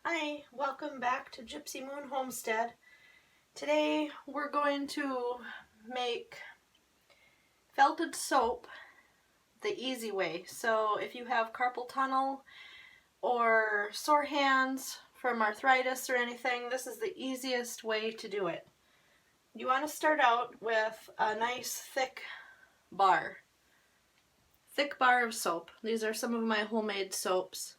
Hi, welcome back to Gypsy Moon Homestead. Today we're going to make felted soap the easy way. So if you have carpal tunnel or sore hands from arthritis or anything, this is the easiest way to do it. You want to start out with a nice thick bar of soap. These are some of my homemade soaps,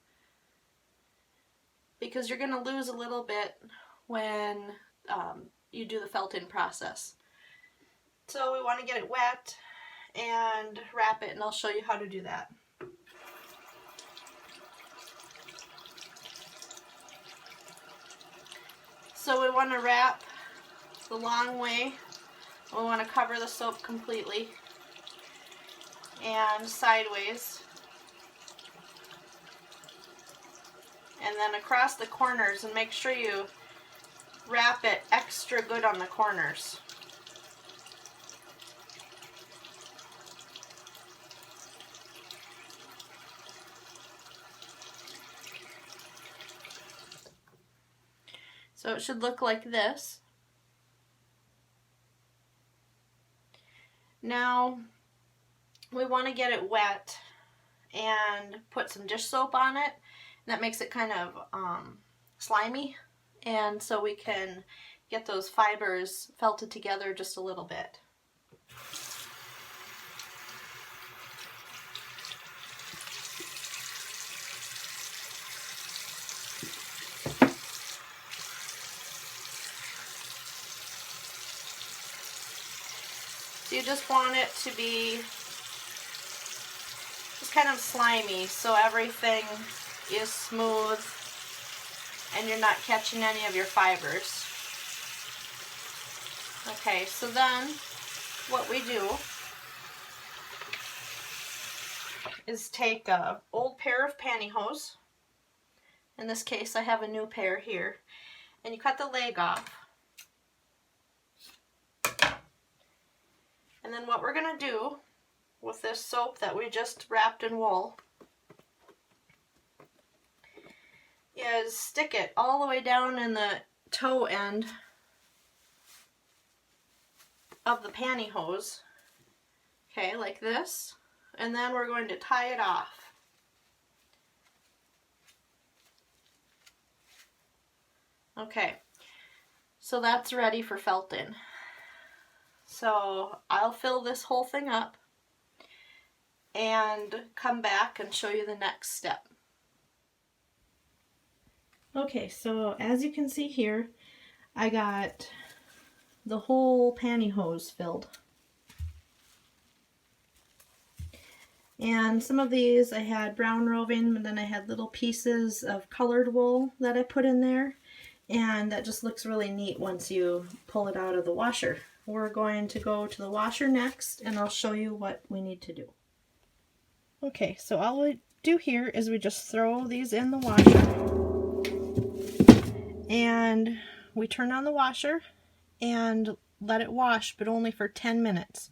because you're going to lose a little bit when you do the felting process. So we want to get it wet and wrap it, and I'll show you how to do that. So we want to wrap the long way. We want to cover the soap completely and sideways, and then across the corners, and make sure you wrap it extra good on the corners. So it should look like this. Now we want to get it wet and put some dish soap on it. That makes it kind of slimy, and so we can get those fibers felted together just a little bit. So you just want it to be just kind of slimy, so everything is smooth and you're not catching any of your fibers. Okay, so then what we do is take an old pair of pantyhose. In this case I have a new pair here, and you cut the leg off. And then what we're going to do with this soap that we just wrapped in wool is stick it all the way down in the toe end of the pantyhose, okay, like this, and then we're going to tie it off. Okay, so that's ready for felting. So I'll fill this whole thing up and come back and show you the next step. Okay, so as you can see here, I got the whole pantyhose filled. And some of these I had brown roving, and then I had little pieces of colored wool that I put in there, and that just looks really neat once you pull it out of the washer. We're going to go to the washer next, and I'll show you what we need to do. Okay, so all we do here is we just throw these in the washer, and we turn on the washer and let it wash, but only for 10 minutes.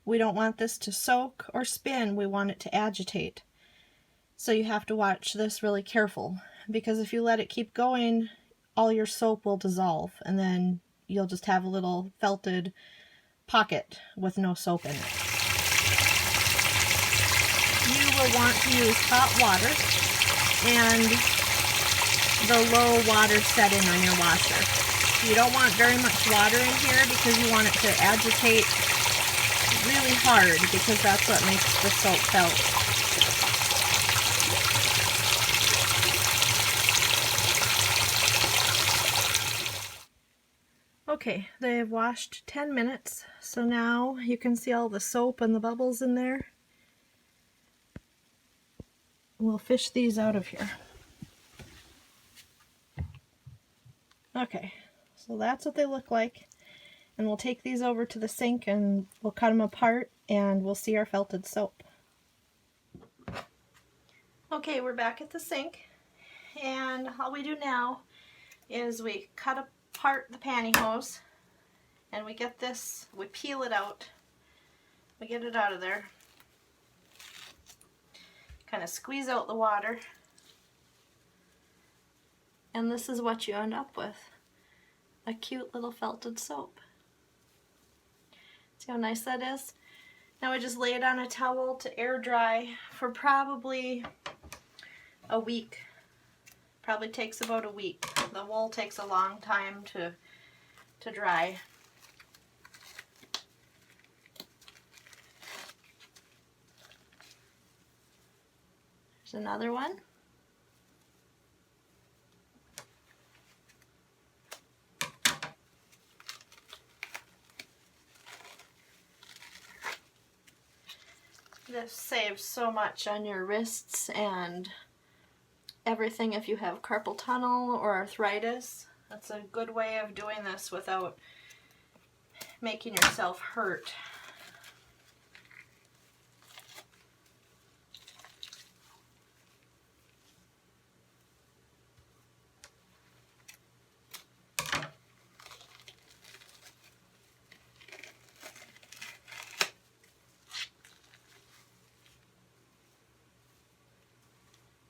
We don't want this to soak or spin, we want it to agitate. So you have to watch this really careful, because if you let it keep going, all your soap will dissolve, and then you'll just have a little felted pocket with no soap in it. You will want to use hot water and the low water setting on your washer. You don't want very much water in here because you want it to agitate really hard, because that's what makes the soap felt. Okay, they've washed 10 minutes, so now you can see all the soap and the bubbles in there. We'll fish these out of here. Okay, so that's what they look like. And we'll take these over to the sink and we'll cut them apart, and we'll see our felted soap. Okay, we're back at the sink, and all we do now is we cut apart the pantyhose, and we get this, we peel it out. We get it out of there. Kind of squeeze out the water. And this is what you end up with. A cute little felted soap. See how nice that is? Now I just lay it on a towel to air dry for probably a week. Probably takes about a week. The wool takes a long time to dry. There's another one. This saves so much on your wrists and everything if you have carpal tunnel or arthritis. That's a good way of doing this without making yourself hurt.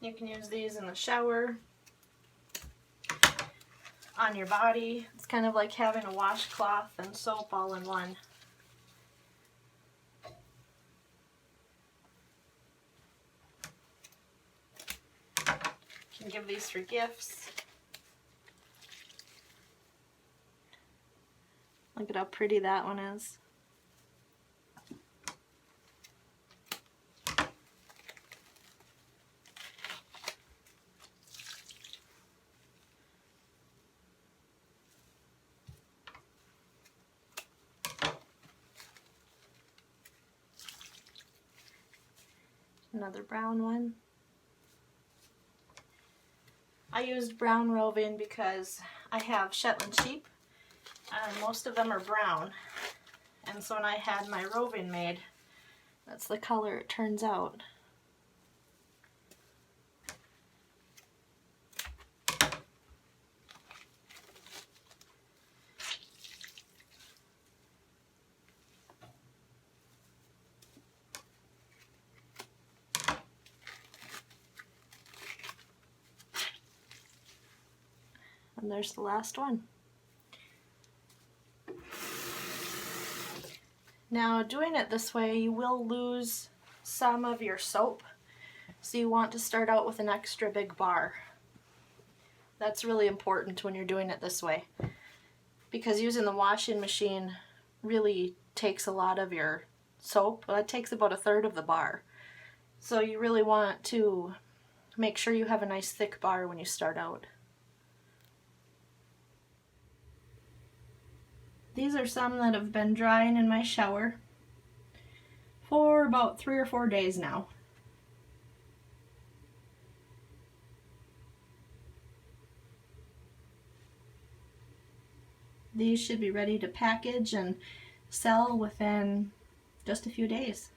You can use these in the shower, on your body. It's kind of like having a washcloth and soap all in one. You can give these for gifts. Look at how pretty that one is. Another brown one. I used brown roving because I have Shetland sheep and most of them are brown, and so when I had my roving made, that's the color it turns out. And there's the last one. Now, doing it this way, you will lose some of your soap, so you want to start out with an extra big bar. That's really important when you're doing it this way, because using the washing machine really takes a lot of your soap. Well, it takes about 1/3 of the bar. So you really want to make sure you have a nice thick bar when you start out. These are some that have been drying in my shower for about 3 or 4 days now. These should be ready to package and sell within just a few days.